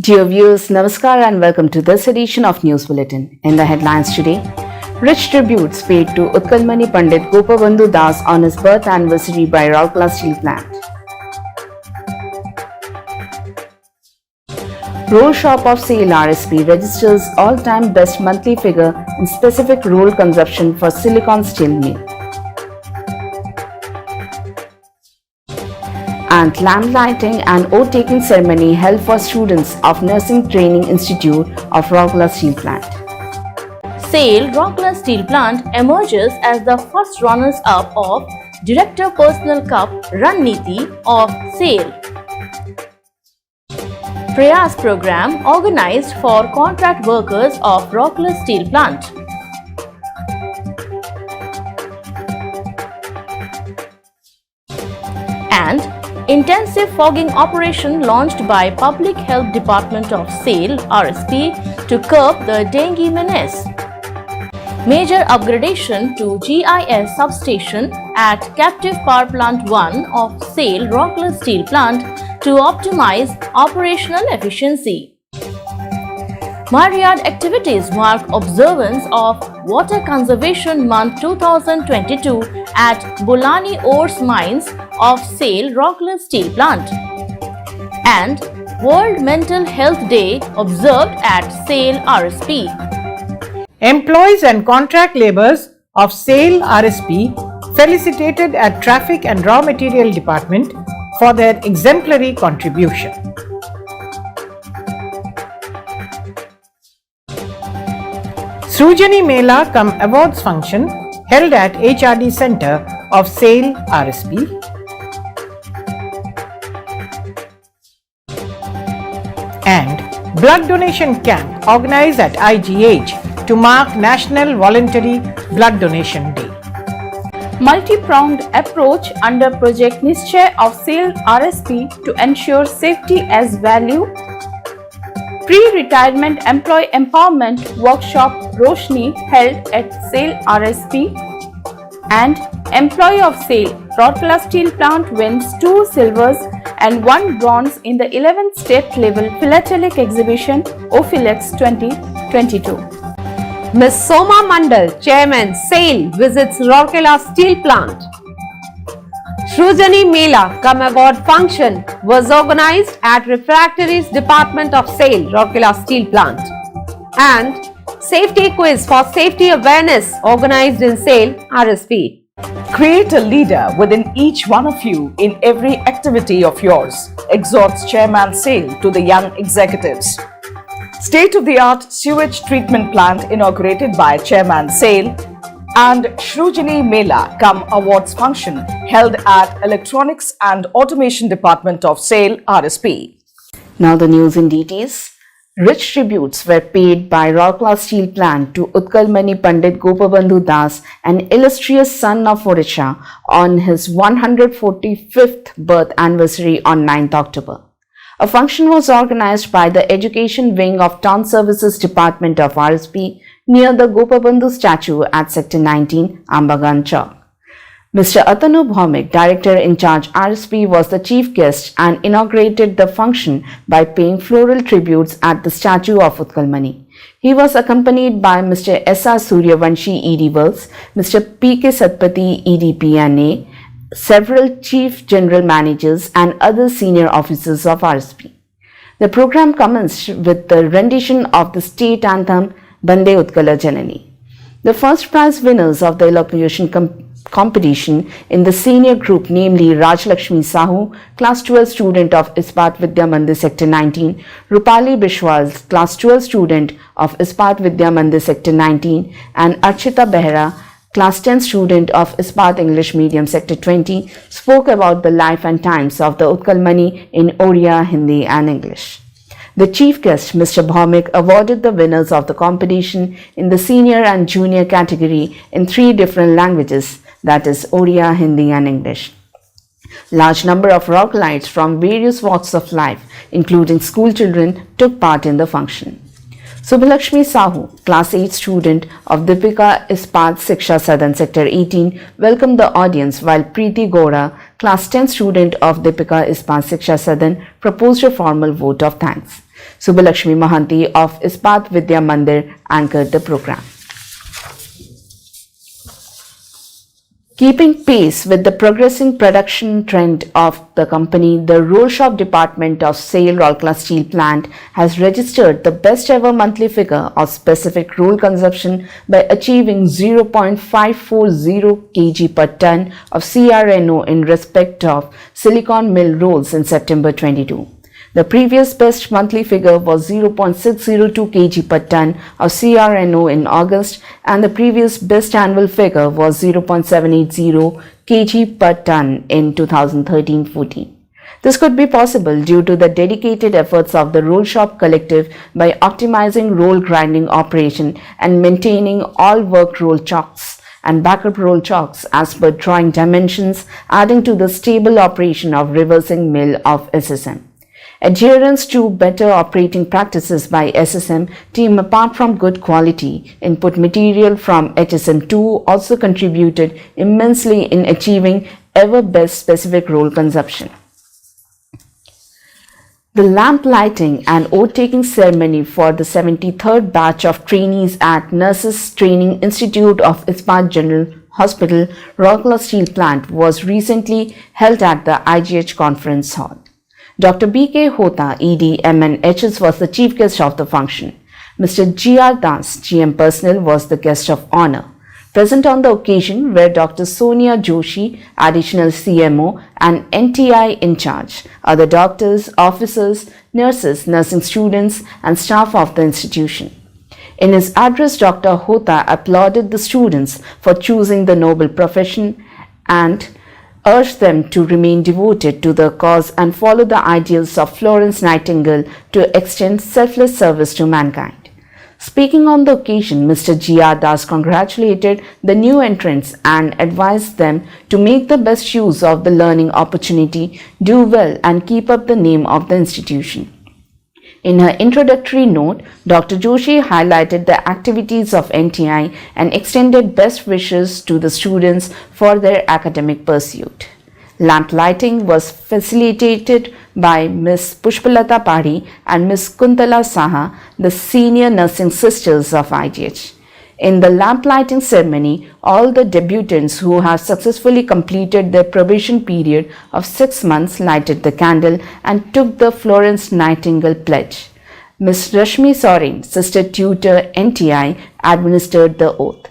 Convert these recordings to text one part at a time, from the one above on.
Dear viewers, Namaskar and welcome to this edition of News Bulletin. In the headlines today, rich tributes paid to Utkalmani Pandit Gopabandhu Das on his birth anniversary by Rourkela Steel Plant. Roll shop of SAIL RSP registers all-time best monthly figure in specific roll consumption for silicon steel mill. And lamp lighting and oath-taking ceremony held for students of Nursing Training Institute of Rourkela Steel Plant. SAIL Rourkela Steel Plant emerges as the first runners-up of Director Personal Cup rinlcitu of SAIL. Prayas program organized for contract workers of Rourkela Steel Plant. And intensive fogging operation launched by Public Health Department of SAIL RSP to curb the dengue menace. Major upgradation to GIS substation at Captive Power Plant 1 of SAIL Rourkela Steel Plant to optimize operational efficiency. Myriad activities mark observance of Water Conservation Month 2022 at Bulani Ores Mines of SAIL Rourkela Steel Plant. And World Mental Health Day observed at SAIL RSP. Employees and contract labourers of SAIL RSP felicitated at Traffic and Raw Material Department for their exemplary contribution. Srujani Mela cum Awards function held at HRD Center of SAIL RSP. And blood donation camp organized at IGH to mark National Voluntary Blood Donation Day. Multi-pronged approach under Project Nischay of SAIL RSP to ensure safety as value. Pre-retirement employee empowerment workshop Roshni held at SAIL RSP. And employee of SAIL Rourkela Steel Plant wins 2 silvers and 1 bronze in the 11th state level philatelic exhibition OPHILEX 2022. Ms. Soma Mandal, Chairman, SAIL, visits Rourkela Steel Plant. Srujani Mela cum Award function was organized at Refractories Department of SAIL, Rourkela Steel Plant. And Safety Quiz for Safety Awareness organized in SAIL RSP. Create a leader within each one of you in every activity of yours, exhorts Chairman SAIL to the young executives. State-of-the-art sewage treatment plant inaugurated by Chairman SAIL and Srujani Mela cum Awards function held at Electronics and Automation Department of SAIL RSP. Now the news in details. Rich tributes were paid by Rourkela Steel Plant to Utkalmani Pandit Gopabandhu Das, an illustrious son of Odisha, on his 145th birth anniversary on 9th October. A function was organized by the Education Wing of Town Services Department of RSP near the Gopabandhu statue at Sector 19, Ambagan Chowk. Mr. Atanu Bhaumik, Director in charge RSP, was the chief guest and inaugurated the function by paying floral tributes at the statue of Utkalmani. He was accompanied by Mr. S.R. Suryavanshi, ED Works, Mr. P.K. Satpathy, ED PNA, several chief general managers and other senior officers of RSP. The program commenced with the rendition of the state anthem Bande Utkala Janani. The first prize winners of the elocution competition in the senior group, namely Rajlakshmi Sahu, class 12 student of Ispat Vidya Mandir Sector 19, Rupali Bishwal, class 12 student of Ispat Vidya Mandir Sector 19, and Archita Behra, class 10 student of Ispat English Medium Sector 20, spoke about the life and times of the Utkalmani in Oriya, Hindi and English. The chief guest, Mr. Bhaumik, awarded the winners of the competition in the senior and junior category in 3 different languages, that is Oriya, Hindi and English. Large number of Rourkelites from various walks of life, including school children, took part in the function. Subhalakshmi Sahu, class 8 student of Deepika Ispat Shiksha Sadan Sector 18, welcomed the audience, while Preeti Gora, class 10 student of Deepika Ispat Shiksha Sadan, proposed a formal vote of thanks. Subbalakshmi Mahanti of Ispat Vidya Mandir anchored the program. Keeping pace with the progressing production trend of the company, the roll shop department of SAIL Rourkela Steel Plant has registered the best ever monthly figure of specific roll consumption by achieving 0.540 kg per ton of CRNO in respect of silicon mill rolls in September 22. The previous best monthly figure was 0.602 kg per ton of CRNO in August, and the previous best annual figure was 0.780 kg per ton in 2013-14. This could be possible due to the dedicated efforts of the roll shop collective by optimizing roll grinding operation and maintaining all work roll chocks and backup roll chocks as per drawing dimensions, adding to the stable operation of reversing mill of SSM. Adherence to better operating practices by SSM team, apart from good quality input material from HSM2, also contributed immensely in achieving ever best specific roll consumption. The lamp lighting and oath-taking ceremony for the 73rd batch of trainees at Nurses Training Institute of Ispat General Hospital, Rourkela Steel Plant was recently held at the IGH Conference Hall. Dr. B.K. Hota, ED, MNHS, was the chief guest of the function. Mr. G.R. Das, GM Personnel, was the guest of honor. Present on the occasion were Dr. Sonia Joshi, additional CMO and NTI in charge, other doctors, officers, nurses, nursing students and staff of the institution. In his address, Dr. Hota applauded the students for choosing the noble profession and urged them to remain devoted to the cause and follow the ideals of Florence Nightingale to extend selfless service to mankind. Speaking on the occasion, Mr. G.R. Das congratulated the new entrants and advised them to make the best use of the learning opportunity, do well and keep up the name of the institution. In her introductory note, Dr. Joshi highlighted the activities of NTI and extended best wishes to the students for their academic pursuit. Lamp lighting was facilitated by Ms. Pushpalata Pari and Ms. Kuntala Saha, the senior nursing sisters of IGH. In the lamp lighting ceremony, all the debutants who have successfully completed their probation period of 6 months lighted the candle and took the Florence Nightingale pledge. Ms. Rashmi Soren, Sister Tutor NTI, administered the oath.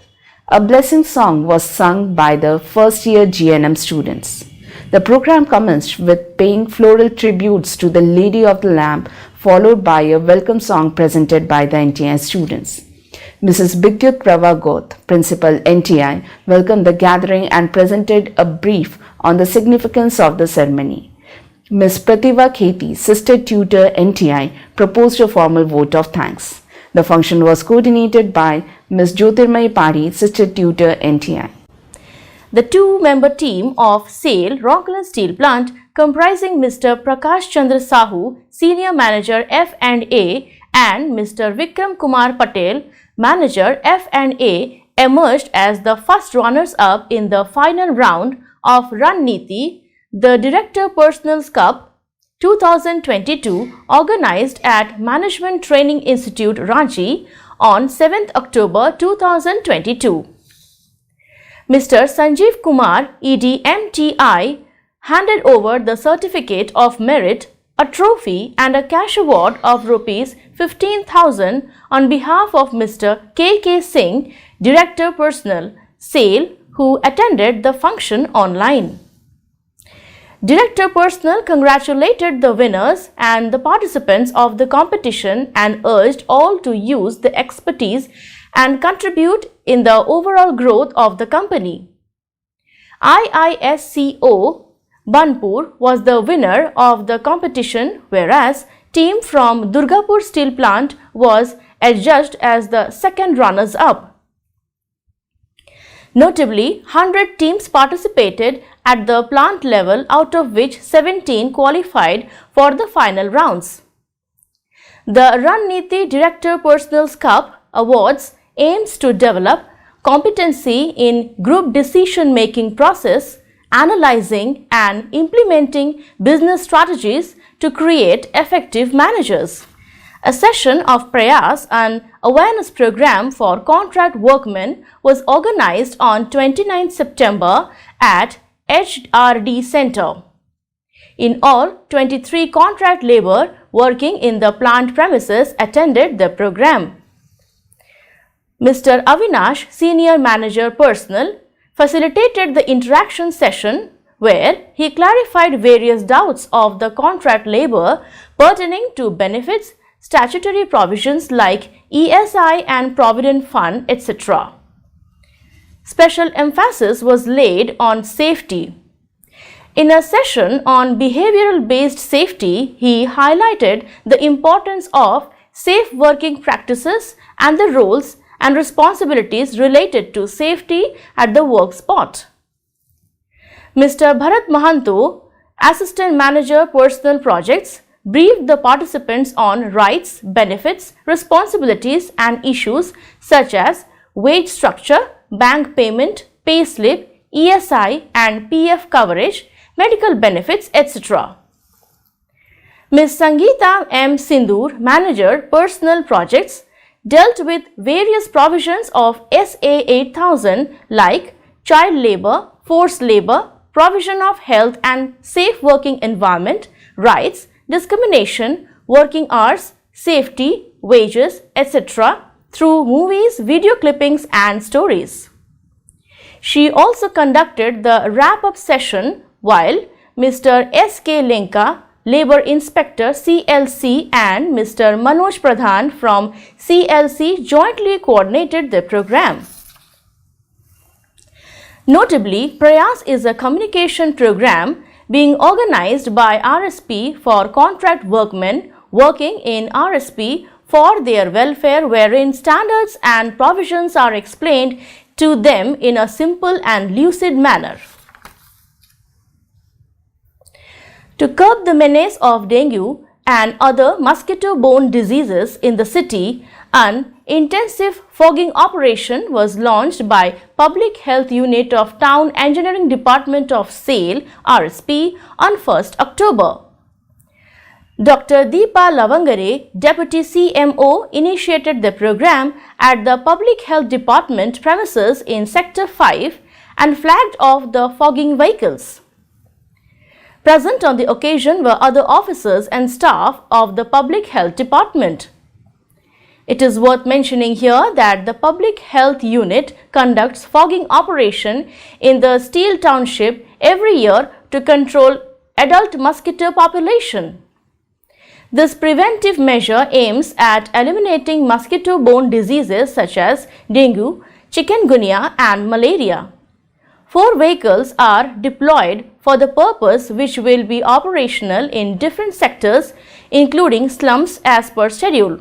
A blessing song was sung by the first year GNM students. The program commenced with paying floral tributes to the Lady of the Lamp, followed by a welcome song presented by the NTI students. Mrs. Bidyut Prava Goth, Principal NTI, welcomed the gathering and presented a brief on the significance of the ceremony. Ms. Pratibha Kheti, Sister Tutor NTI, proposed a formal vote of thanks. The function was coordinated by Ms. Jyotirmayi Pari, Sister Tutor NTI. The two-member team of SAIL Rourkela Steel Plant, comprising Mr. Prakash Chandra Sahu, Senior Manager F&A, and Mr. Vikram Kumar Patel, Manager F&A, emerged as the first runners-up in the final round of RINLcitu, the Director Personals Cup 2022, organized at Management Training Institute, Ranchi on 7th October 2022. Mr. Sanjeev Kumar, ED MTI, handed over the Certificate of Merit, a trophy and a cash award of Rs 15,000 on behalf of Mr. K.K. Singh, Director Personnel, SAIL, who attended the function online. Director Personnel congratulated the winners and the participants of the competition and urged all to use the expertise and contribute in the overall growth of the company. IISCO Banpur was the winner of the competition, whereas team from Durgapur Steel Plant was adjudged as the second runners-up. Notably, 100 teams participated at the plant level, out of which 17 qualified for the final rounds. The RINLcitu Director Personals Cup Awards aims to develop competency in group decision-making process, analyzing and implementing business strategies to create effective managers. A session of Prayas, an awareness program for contract workmen, was organized on 29 September at HRD Center. In all, 23 contract labor working in the plant premises attended the program. Mr. Avinash, Senior Manager Personnel, facilitated the interaction session where he clarified various doubts of the contract labor pertaining to benefits, statutory provisions like ESI and Provident Fund, etc. Special emphasis was laid on safety. In a session on behavioral-based safety, he highlighted the importance of safe working practices and the roles and responsibilities related to safety at the work spot. Mr. Bharat Mahanto, Assistant Manager Personnel Projects, briefed the participants on rights, benefits, responsibilities and issues such as wage structure, bank payment, pay slip, ESI and PF coverage, medical benefits, etc. Ms. Sangeeta M. Sindoor, Manager Personnel Projects, dealt with various provisions of SA 8000 like child labor, forced labor, provision of health and safe working environment, rights, discrimination, working hours, safety, wages, etc. through movies, video clippings and stories. She also conducted the wrap-up session while Mr. S.K. Lenka, Labour Inspector CLC and Mr. Manoj Pradhan from CLC jointly coordinated the program. Notably, Prayas is a communication program being organized by RSP for contract workmen working in RSP for their welfare, wherein standards and provisions are explained to them in a simple and lucid manner. To curb the menace of dengue and other mosquito-borne diseases in the city, an intensive fogging operation was launched by Public Health Unit of Town Engineering Department of SAIL, RSP, on 1st October. Dr. Deepa Lavangare, Deputy CMO, initiated the program at the Public Health Department premises in Sector 5 and flagged off the fogging vehicles. Present on the occasion were other officers and staff of the Public Health Department. It is worth mentioning here that the Public Health Unit conducts fogging operation in the Steel Township every year to control adult mosquito population. This preventive measure aims at eliminating mosquito-borne diseases such as dengue, chikungunya and malaria. 4 vehicles are deployed for the purpose, which will be operational in different sectors including slums as per schedule.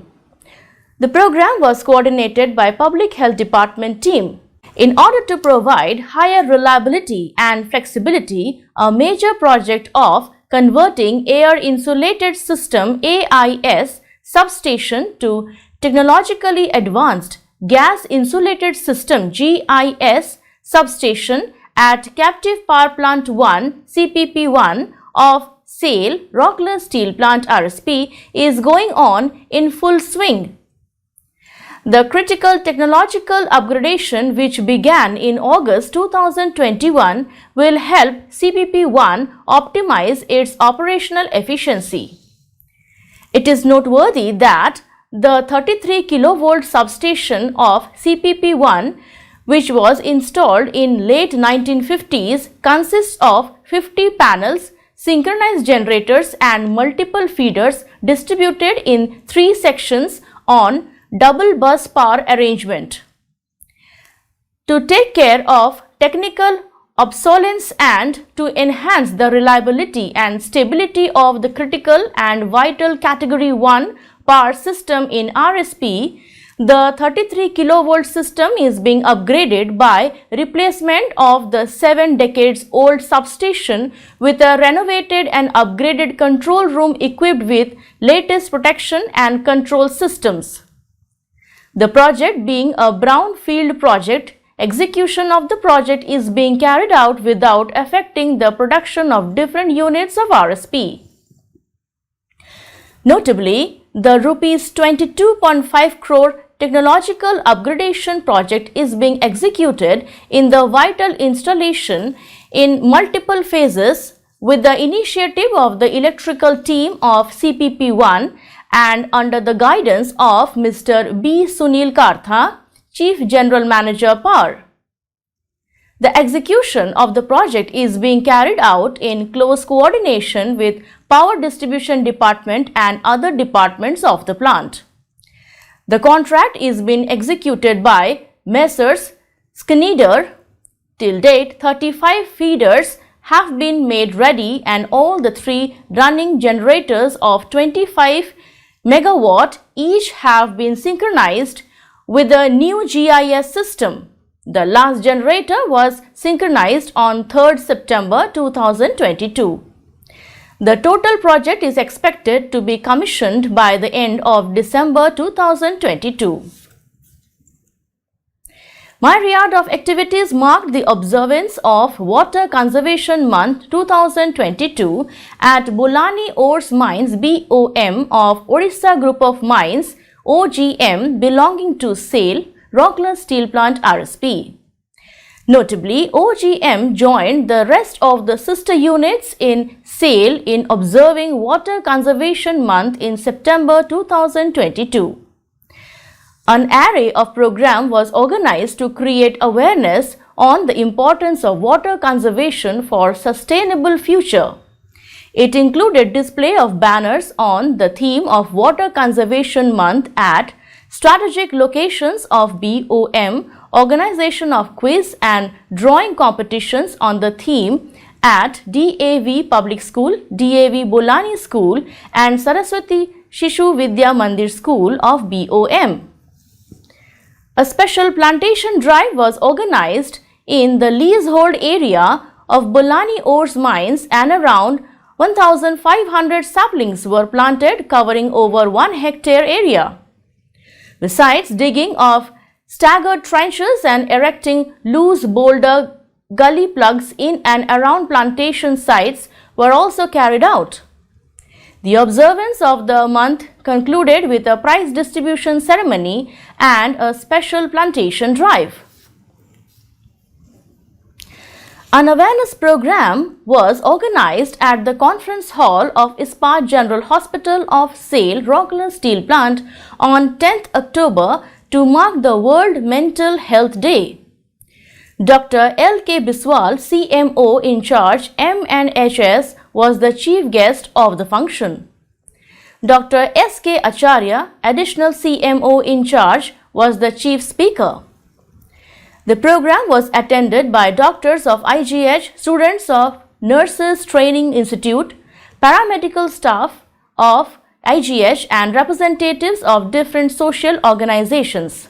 The program was coordinated by Public Health Department team. In order to provide higher reliability and flexibility, a major project of converting Air Insulated System AIS substation to Technologically Advanced Gas Insulated System GIS substation at Captive Power Plant 1 CPP1 of SAIL Rockler Steel Plant RSP is going on in full swing. The critical technological upgradation, which began in August 2021, will help CPP1 optimize its operational efficiency. It is noteworthy that the 33 kV substation of CPP1, which was installed in late 1950s, consists of 50 panels, synchronized generators and multiple feeders distributed in 3 sections on double bus power arrangement. To take care of technical obsolescence and to enhance the reliability and stability of the critical and vital category 1 power system in RSP, the 33 kV system is being upgraded by replacement of the 7 decades old substation with a renovated and upgraded control room equipped with latest protection and control systems. The project being a brownfield project, execution of the project is being carried out without affecting the production of different units of RSP. Notably, The rupees 22.5 crore technological upgradation project is being executed in the vital installation in multiple phases with the initiative of the electrical team of CPP1 and under the guidance of Mr. B. Sunil Kartha, Chief General Manager Power. The execution of the project is being carried out in close coordination with Power Distribution Department and other departments of the plant. The contract is being executed by Messrs. Schneider. Till date, 35 feeders have been made ready and all the 3 running generators of 25 megawatt each have been synchronized with the new GIS system. The last generator was synchronized on 3rd September 2022. The total project is expected to be commissioned by the end of December 2022. Myriad of activities marked the observance of Water Conservation Month 2022 at Bolani Ores Mines BOM of Odisha Group of Mines OGM belonging to SAIL, Rockler Steel Plant RSP. Notably, OGM joined the rest of the sister units in SAIL in observing Water Conservation Month in September 2022. An array of programs was organized to create awareness on the importance of water conservation for sustainable future. It included display of banners on the theme of Water Conservation Month at strategic locations of BOM, organization of quiz and drawing competitions on the theme at DAV Public School, DAV Bolani School and Saraswati Shishu Vidya Mandir School of BOM. A special plantation drive was organized in the leasehold area of Bolani Ores Mines and around 1,500 saplings were planted covering over 1 hectare area. Besides digging of staggered trenches and erecting loose boulder gully plugs in and around plantation sites were also carried out. The observance of the month concluded with a prize distribution ceremony and a special plantation drive. An awareness program was organized at the conference hall of Ispat General Hospital of SAIL, Rockler Steel Plant on 10th October to mark the World Mental Health Day. Dr. L.K. Biswal, CMO in charge MNHS, was the chief guest of the function. Dr. S.K. Acharya, additional CMO in charge, was the chief speaker. The program was attended by doctors of IGH, students of Nurses Training Institute, paramedical staff of IGH and representatives of different social organizations.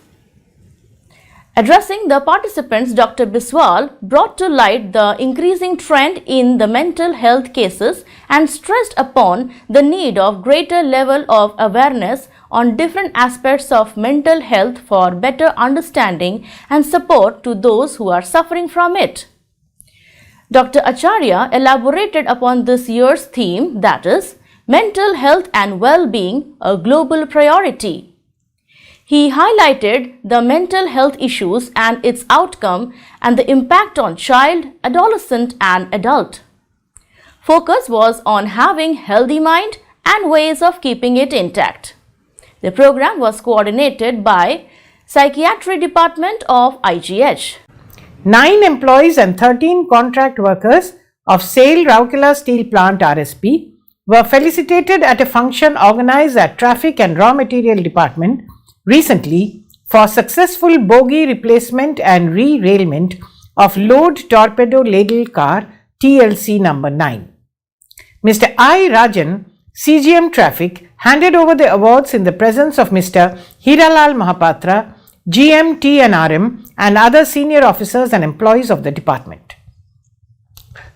Addressing the participants, Dr. Biswal brought to light the increasing trend in the mental health cases and stressed upon the need of greater level of awareness on different aspects of mental health for better understanding and support to those who are suffering from it. Dr. Acharya elaborated upon this year's theme, that is, mental health and well-being, a global priority. He highlighted the mental health issues and its outcome and the impact on child, adolescent and adult. Focus was on having healthy mind and ways of keeping it intact. The program was coordinated by Psychiatry Department of IGH. 9 employees and 13 contract workers of SAIL Rourkela Steel Plant RSP were felicitated at a function organized at Traffic and Raw Material Department recently for successful bogie replacement and re-railment of load torpedo ladle car TLC number 9. Mr. I. Rajan, CGM Traffic, handed over the awards in the presence of Mr. Hiralal Mahapatra, GM TNRM and other senior officers and employees of the department.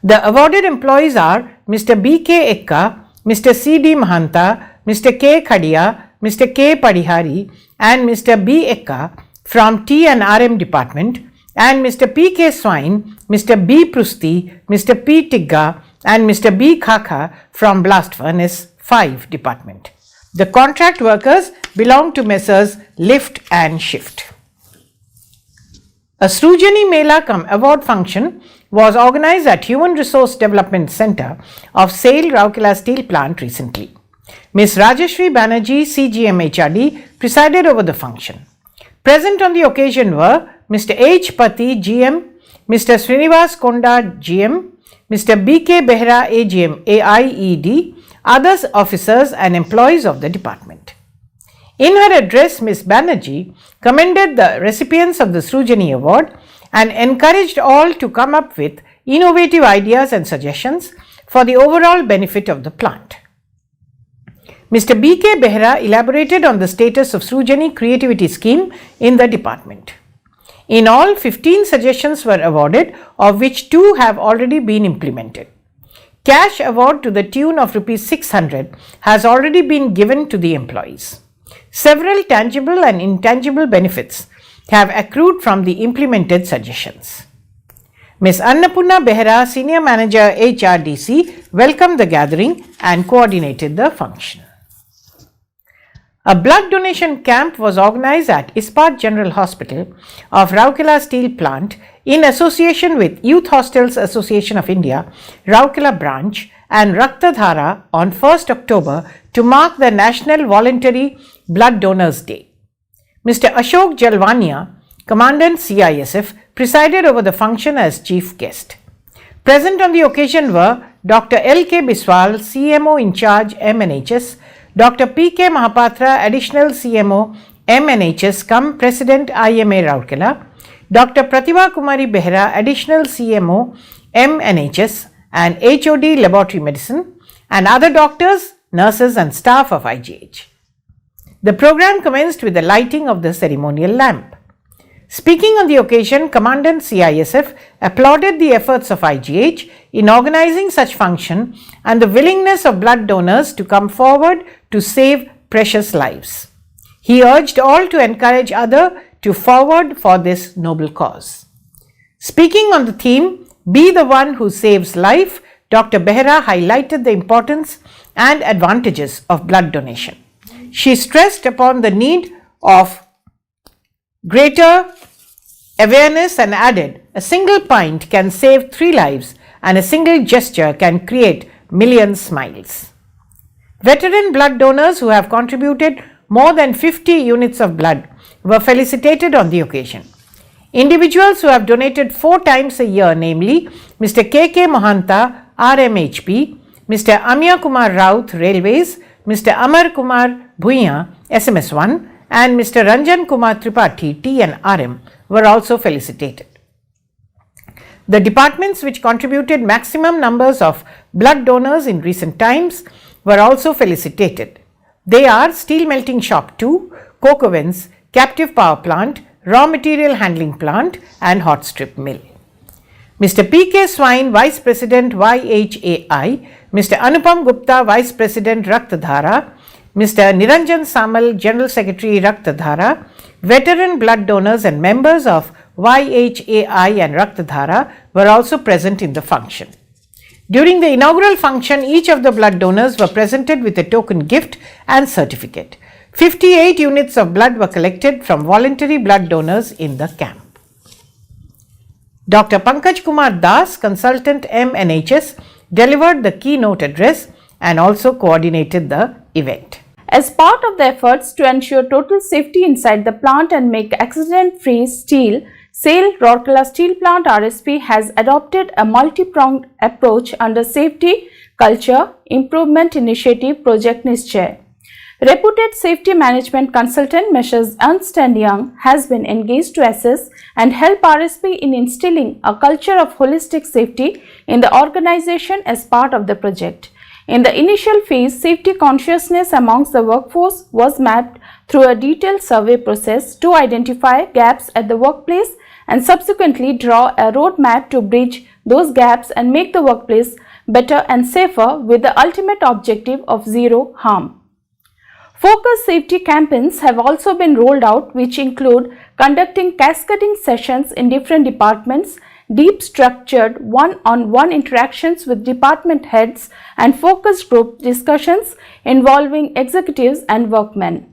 The awarded employees are Mr. B.K. Ekka, Mr. C.D. Mahanta, Mr. K. Khadia, Mr. K. Padihari and Mr. B. Ekka from T&RM department and Mr. P. K. Swine, Mr. B. Prusti, Mr. P. Tigga and Mr. B. Khaka from Blast Furnace 5 department. The contract workers belong to Messrs. Lift and Shift. A Srujani Mela cum award function was organized at Human Resource Development Center of SAIL Rourkela Steel Plant recently. Ms. Rajashri Banerjee, CGM HRD, presided over the function. Present on the occasion were Mr. H. Pati, GM, Mr. Srinivas Konda, GM, Mr. B.K. Behra, AGM, AIED, others officers and employees of the department. In her address, Ms. Banerjee commended the recipients of the Srujani Award and encouraged all to come up with innovative ideas and suggestions for the overall benefit of the plant. Mr. B.K. Behra elaborated on the status of Srujani Creativity Scheme in the department. In all, 15 suggestions were awarded, of which 2 have already been implemented. Cash award to the tune of Rs 600 has already been given to the employees. Several tangible and intangible benefits have accrued from the implemented suggestions. Ms. Annapurna Behra, Senior Manager HRDC, welcomed the gathering and coordinated the function. A blood donation camp was organized at Ispat General Hospital of Rourkela Steel Plant in association with Youth Hostels Association of India, Rourkela Branch and Raktadhara on 1st October to mark the National Voluntary Blood Donors Day. Mr. Ashok Jalwania, Commandant CISF, presided over the function as chief guest. Present on the occasion were Dr. L.K. Biswal, CMO in charge MNHS, Dr. P.K. Mahapatra, Additional CMO MNHS cum President IMA Rourkela, Dr. Pratibha Kumari Behra, Additional CMO MNHS and HOD Laboratory Medicine, and other doctors, nurses and staff of IGH. The program commenced with the lighting of the ceremonial lamp. Speaking on the occasion, Commandant CISF applauded the efforts of IGH in organizing such function and the willingness of blood donors to come forward to save precious lives. He urged all to encourage others to forward for this noble cause. Speaking on the theme, Be the One Who Saves Life, Dr. Behra highlighted the importance and advantages of blood donation. She stressed upon the need of greater awareness and added, a single pint can save 3 lives and a single gesture can create million smiles. Veteran blood donors who have contributed more than 50 units of blood were felicitated on the occasion. Individuals who have donated 4 times a year, namely Mr. K.K. Mohanta, RMHP, Mr. Amya Kumar Raut, Railways, Mr. Amar Kumar Bhuiya, SMS1, and Mr. Ranjan Kumar Tripathi, TNRM, were also felicitated. The departments which contributed maximum numbers of blood donors in recent times were also felicitated. They are Steel Melting Shop 2, Coke Ovens, Captive Power Plant, Raw Material Handling Plant and Hot Strip Mill. Mr. P.K. Swine, Vice President YHAI, Mr. Anupam Gupta, Vice President Raktadhara, Mr. Niranjan Samal, General Secretary Raktadhara, veteran blood donors and members of YHAI and Raktadhara were also present in the function. During the inaugural function, each of the blood donors were presented with a token gift and certificate. 58 units of blood were collected from voluntary blood donors in the camp. Dr. Pankaj Kumar Das, Consultant MNHS, delivered the keynote address and also coordinated the event. As part of the efforts to ensure total safety inside the plant and make accident-free steel, SAIL Rourkela Steel Plant RSP has adopted a multi-pronged approach under Safety Culture Improvement Initiative Project Nischay. Reputed safety management consultant Messrs. Ernst & Young has been engaged to assess and help RSP in instilling a culture of holistic safety in the organization as part of the project. In the initial phase, safety consciousness amongst the workforce was mapped through a detailed survey process to identify gaps at the workplace and subsequently draw a roadmap to bridge those gaps and make the workplace better and safer with the ultimate objective of zero harm. Focus safety campaigns have also been rolled out, which include conducting cascading sessions in different departments, deep structured one-on-one interactions with department heads and focus group discussions involving executives and workmen.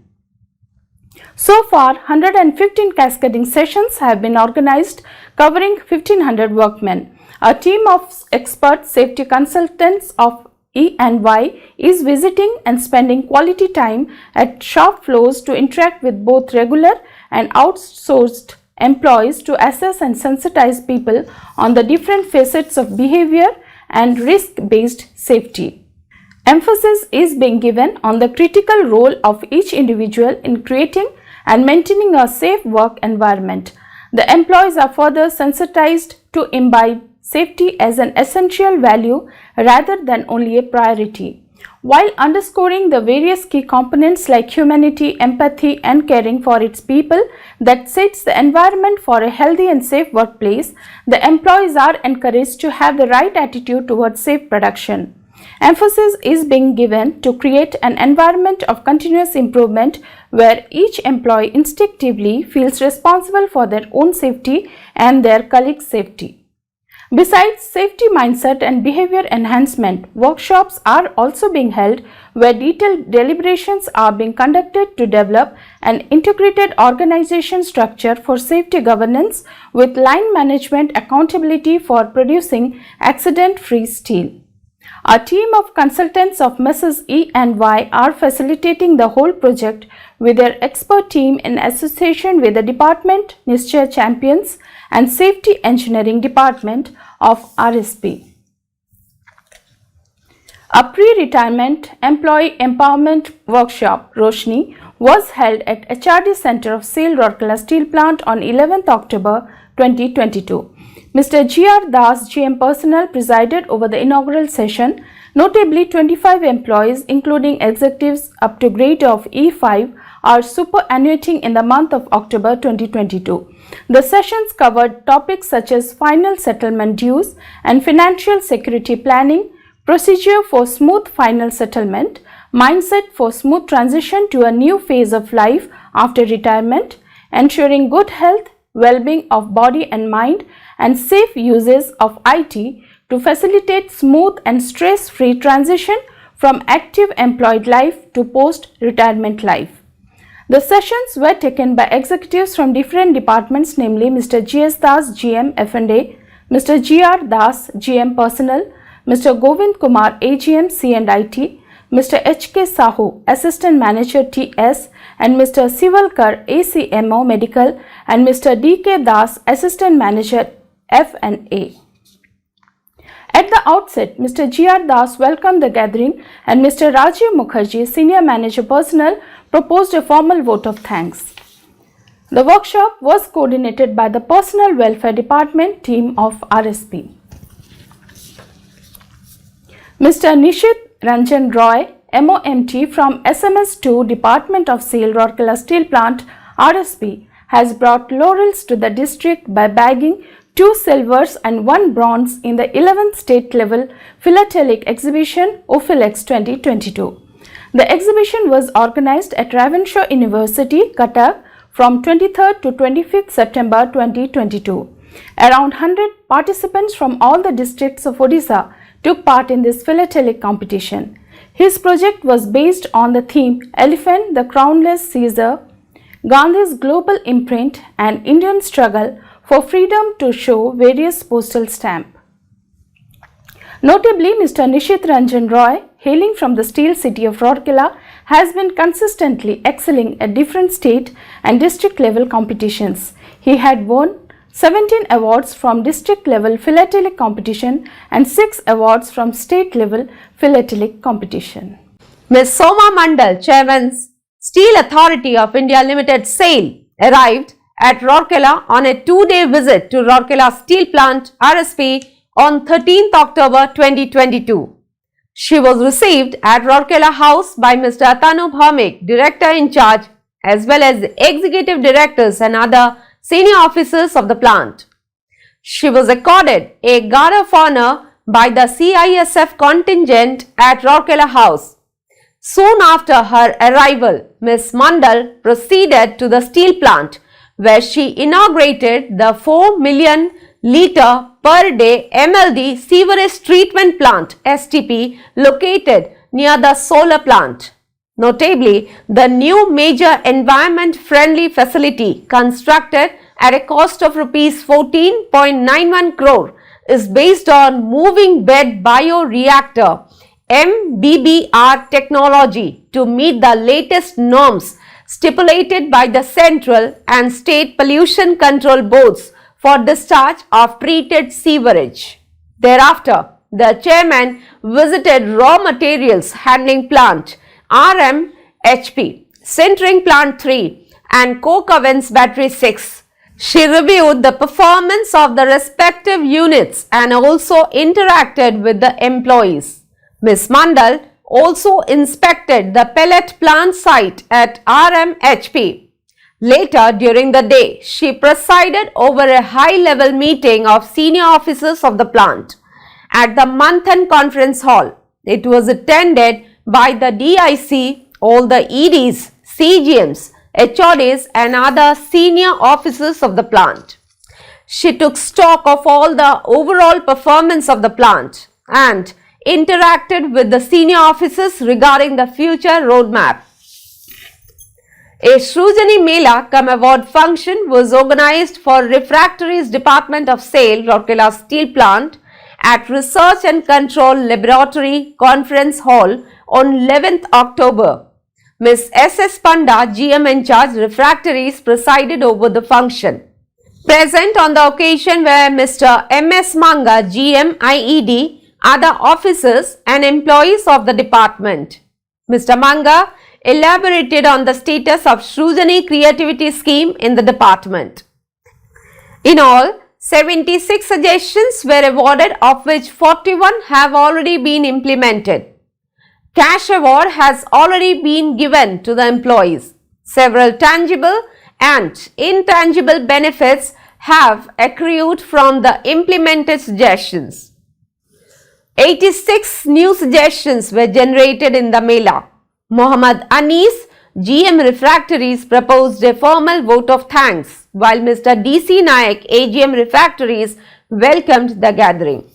So far, 115 cascading sessions have been organized covering 1500 workmen. A team of expert safety consultants of E&Y is visiting and spending quality time at shop floors to interact with both regular and outsourced employees to assess and sensitize people on the different facets of behavior and risk-based safety. Emphasis is being given on the critical role of each individual in creating and maintaining a safe work environment. The employees are further sensitized to imbibe safety as an essential value rather than only a priority, while underscoring the various key components like humanity, empathy, and caring for its people that sets the environment for a healthy and safe workplace. The employees are encouraged to have the right attitude towards safe production. Emphasis is being given to create an environment of continuous improvement where each employee instinctively feels responsible for their own safety and their colleagues' safety. Besides safety mindset and behavior enhancement, workshops are also being held where detailed deliberations are being conducted to develop an integrated organization structure for safety governance with line management accountability for producing accident-free steel. A team of consultants of Mrs. E&Y are facilitating the whole project with their expert team in association with the Department Nischay Champions and Safety Engineering Department of RSP. A pre-retirement employee empowerment workshop, Roshni, was held at HRD Center of SAIL Rourkela Steel Plant on 11th October 2022. Mr. G.R. Das, GM Personnel, presided over the inaugural session. Notably, 25 employees, including executives up to grade of E5, are superannuating in the month of October 2022. The sessions covered topics such as final settlement dues and financial security planning, procedure for smooth final settlement, mindset for smooth transition to a new phase of life after retirement, ensuring good health, well-being of body and mind, and safe uses of IT to facilitate smooth and stress-free transition from active employed life to post-retirement life. The sessions were taken by executives from different departments, namely Mr. G.S. Das, GM F&A, Mr. G.R. Das, GM Personnel, Mr. Govind Kumar, AGM C&IT, Mr. H.K. Sahu, Assistant Manager TS, and Mr. Sivalkar, ACMO Medical, and Mr. D.K. Das, Assistant Manager F&A. At the outset, Mr. G.R. Das welcomed the gathering and Mr. Rajiv Mukherjee, Senior Manager Personnel, proposed a formal vote of thanks. The workshop was coordinated by the Personnel Welfare Department team of RSP. Mr. Nishit Ranjan Roy, MOMT from SMS2 Department of SAIL Rourkela Steel Plant RSP, has brought laurels to the district by bagging 2 silvers and 1 bronze in the 11th state level philatelic exhibition OPHILEX 2022. The exhibition was organized at Ravenshaw University, Cuttack from 23rd to 25th September 2022. Around 100 participants from all the districts of Odisha took part in this philatelic competition. His project was based on the theme Elephant, the Crownless Caesar, Gandhi's Global Imprint and Indian Struggle for Freedom to show various postal stamps. Notably, Mr. Nishit Ranjan Roy, hailing from the steel city of Rourkela, has been consistently excelling at different state and district level competitions. He had won 17 awards from district level philatelic competition and 6 awards from state level philatelic competition. Ms. Soma Mandal, Chairman, Steel Authority of India Limited SAIL, arrived at Rourkela on a 2-day visit to Rourkela Steel Plant RSP on 13th October 2022. She was received at Rourkela House by Mr. Atanu Bhaumik, Director in charge, as well as the Executive Directors and other senior officers of the plant. She was accorded a guard of honor by the CISF contingent at Rourkela House. Soon after her arrival, Ms. Mandal proceeded to the steel plant, where she inaugurated the 4 million liter per day MLD sewerage treatment plant STP located near the solar plant. Notably, the new major environment-friendly facility constructed at a cost of Rs 14.91 crore is based on moving bed bioreactor MBBR technology to meet the latest norms stipulated by the central and state pollution control boards for discharge of treated sewerage. Thereafter, the chairman visited raw materials handling plant RMHP, sintering plant 3 and coke ovens battery 6. She reviewed the performance of the respective units and also interacted with the employees. Ms. Mandal also inspected the pellet plant site at RMHP. Later during the day, she presided over a high-level meeting of senior officers of the plant at the Manthan Conference Hall. It was attended by the DIC, all the EDs, CGMs, HODs and other senior officers of the plant. She took stock of all the overall performance of the plant and interacted with the senior officers regarding the future roadmap. A Shrujani Mela cum award function was organized for Refractories Department of SAIL, Rourkela Steel Plant at Research and Control Laboratory Conference Hall on 11th October. Ms. S.S. Panda, GM in charge Refractories, presided over the function. Present on the occasion were Mr. M.S. Manga, GM IED, other officers and employees of the department. Mr. Manga elaborated on the status of Shrujani Creativity Scheme in the department. In all, 76 suggestions were awarded, of which 41 have already been implemented. Cash award has already been given to the employees. Several tangible and intangible benefits have accrued from the implemented suggestions. 86 new suggestions were generated in the Mela. Mohammad Anis, GM Refractories, proposed a formal vote of thanks, while Mr. D.C. Nayak, AGM Refractories, welcomed the gathering.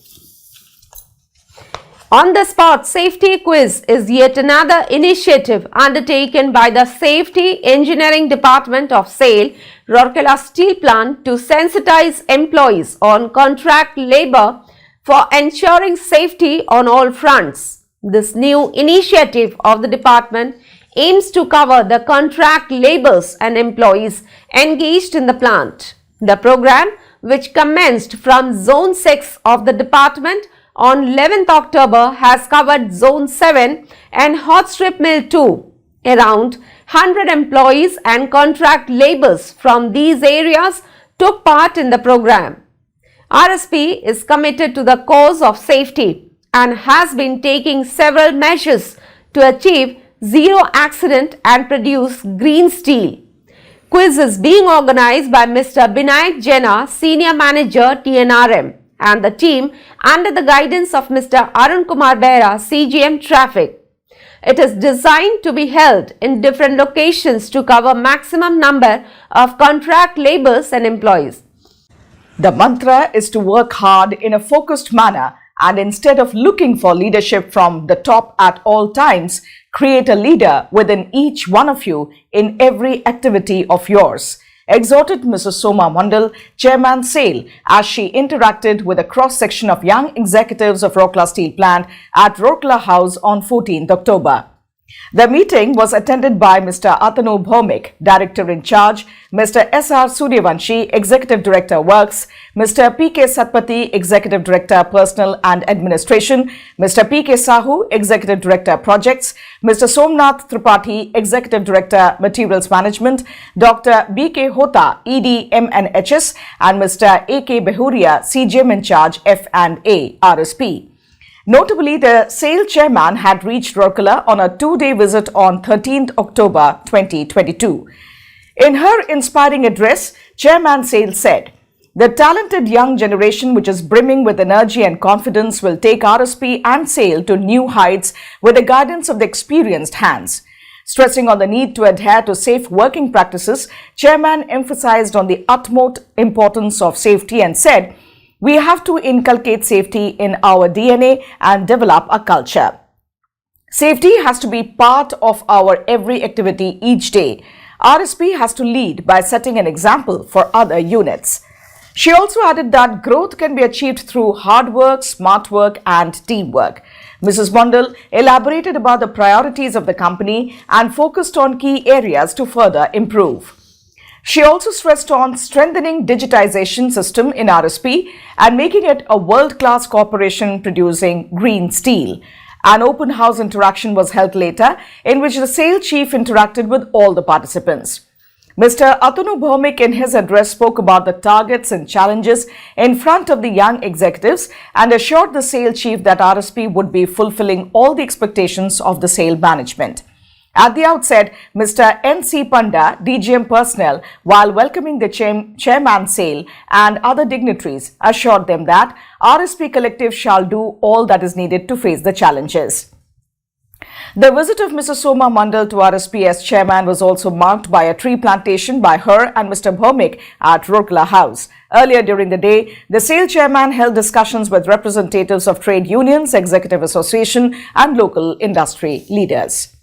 On the spot safety quiz is yet another initiative undertaken by the Safety Engineering Department of SAIL, Rourkela Steel Plant, to sensitize employees on contract labor for ensuring safety on all fronts. This new initiative of the department aims to cover the contract laborers and employees engaged in the plant. The program, which commenced from Zone 6 of the department on 11th October, has covered Zone 7 and Hot Strip Mill 2. Around 100 employees and contract laborers from these areas took part in the program. RSP is committed to the cause of safety and has been taking several measures to achieve zero accident and produce green steel. Quiz is being organized by Mr. Binayak Jena, Senior Manager TNRM, and the team under the guidance of Mr. Arun Kumar Behra, CGM Traffic. It is designed to be held in different locations to cover maximum number of contract laborers and employees. The mantra is to work hard in a focused manner and instead of looking for leadership from the top at all times, create a leader within each one of you in every activity of yours, exhorted Mrs. Soma Mandal, Chairman SAIL, as she interacted with a cross-section of young executives of Rourkela Steel Plant at Rourkela House on 14th October. The meeting was attended by Mr. Atanu Bhomik, Director in Charge, Mr. S.R. Suryavanshi, Executive Director Works, Mr. P.K. Satpathy, Executive Director Personnel and Administration, Mr. P.K. Sahu, Executive Director Projects, Mr. Somnath Tripathi, Executive Director Materials Management, Dr. B.K. Hota, ED MNHS, and Mr. A.K. Behuria, CGM in Charge F&A, RSP. Notably, the SAIL chairman had reached Rourkela on a 2-day visit on 13th October 2022. In her inspiring address, Chairman SAIL said, "The talented young generation which is brimming with energy and confidence will take RSP and SAIL to new heights with the guidance of the experienced hands." Stressing on the need to adhere to safe working practices, Chairman emphasized on the utmost importance of safety and said, We have to inculcate safety in our DNA and develop a culture. Safety has to be part of our every activity each day. RSP has to lead by setting an example for other units. She also added that growth can be achieved through hard work, smart work and teamwork. Mrs. Mondal elaborated about the priorities of the company and focused on key areas to further improve. She also stressed on strengthening digitization system in RSP and making it a world-class corporation producing green steel. An open house interaction was held later, in which the SAIL chief interacted with all the participants. Mr. Atanu Bhaumik in his address spoke about the targets and challenges in front of the young executives and assured the SAIL chief that RSP would be fulfilling all the expectations of the SAIL management. At the outset, Mr. N.C. Panda, DGM personnel, while welcoming the chairman SAIL and other dignitaries, assured them that RSP Collective shall do all that is needed to face the challenges. The visit of Mr. Soma Mandal to RSP as chairman was also marked by a tree plantation by her and Mr. Bhaumik at Rourkela House. Earlier during the day, the SAIL chairman held discussions with representatives of trade unions, executive association and local industry leaders.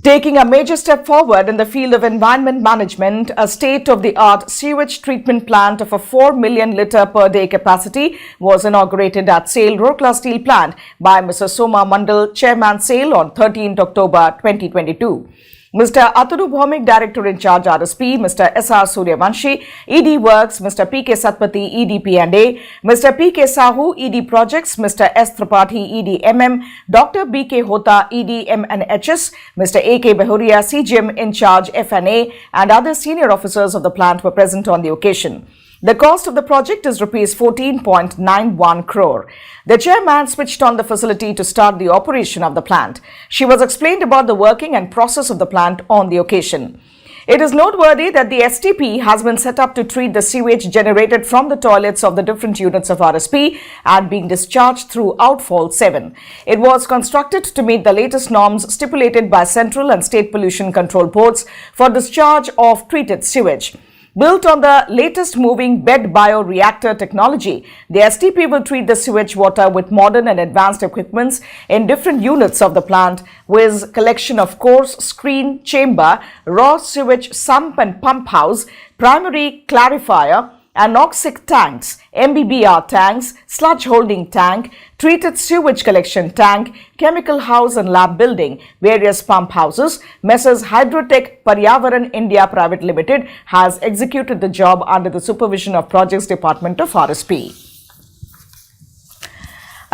Taking a major step forward in the field of environment management, a state-of-the-art sewage treatment plant of a 4 million litre per day capacity was inaugurated at SAIL Rourkela Steel Plant by Mr. Soma Mandal, Chairman SAIL, on 13th October 2022. Mr. Atanu Bhaumik, Director in Charge RSP, Mr. S.R. Suryavanshi, ED Works, Mr. P.K. Satpathy, ED P&A, Mr. P.K. Sahu, ED Projects, Mr. S. Tripathi, ED MM, Dr. B.K. Hota, ED M&HS, Mr. A.K. Behuria, CGM in Charge F&A, and other senior officers of the plant were present on the occasion. The cost of the project is Rs 14.91 crore. The chairman switched on the facility to start the operation of the plant. She was explained about the working and process of the plant on the occasion. It is noteworthy that the STP has been set up to treat the sewage generated from the toilets of the different units of RSP and being discharged through Outfall 7. It was constructed to meet the latest norms stipulated by central and state pollution control boards for discharge of treated sewage. Built on the latest moving bed bioreactor technology, the STP will treat the sewage water with modern and advanced equipments in different units of the plant, with collection of coarse screen chamber, raw sewage sump and pump house, primary clarifier, anoxic tanks, MBBR tanks, sludge holding tank, treated sewage collection tank, chemical house and lab building, various pump houses. Messrs. Hydrotech Paryavaran India Private Limited has executed the job under the supervision of Projects Department of RSP.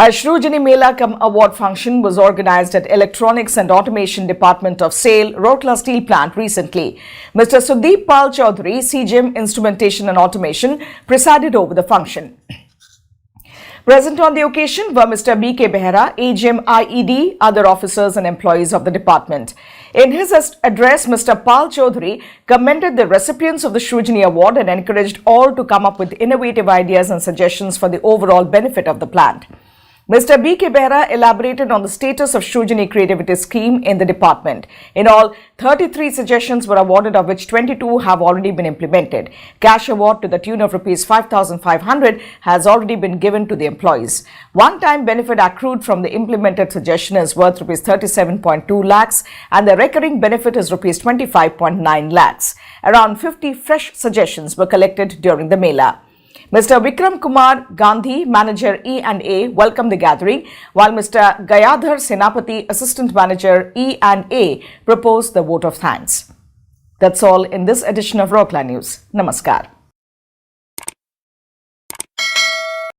A Shrujani Mela Cum Award function was organized at Electronics and Automation Department of SAIL, Rourkela Steel Plant recently. Mr. Sudeep Pal Chaudhary, CGM Instrumentation and Automation, presided over the function. Present on the occasion were Mr. B.K. Behera, AGM IED, other officers and employees of the department. In his address, Mr. Pal Chaudhary commended the recipients of the Shrujani Award and encouraged all to come up with innovative ideas and suggestions for the overall benefit of the plant. Mr. B.K. Behera elaborated on the status of Shrujani Creativity Scheme in the department. In all, 33 suggestions were awarded, of which 22 have already been implemented. Cash award to the tune of Rs 5,500 has already been given to the employees. One-time benefit accrued from the implemented suggestion is worth Rs 37.2 lakhs and the recurring benefit is Rs 25.9 lakhs. Around 50 fresh suggestions were collected during the Mela. Mr. Vikram Kumar Gandhi, Manager E&A, welcomed the gathering, while Mr. Gayadhar Senapati, Assistant Manager E&A, proposed the vote of thanks. That's all in this edition of Rourkela News. Namaskar.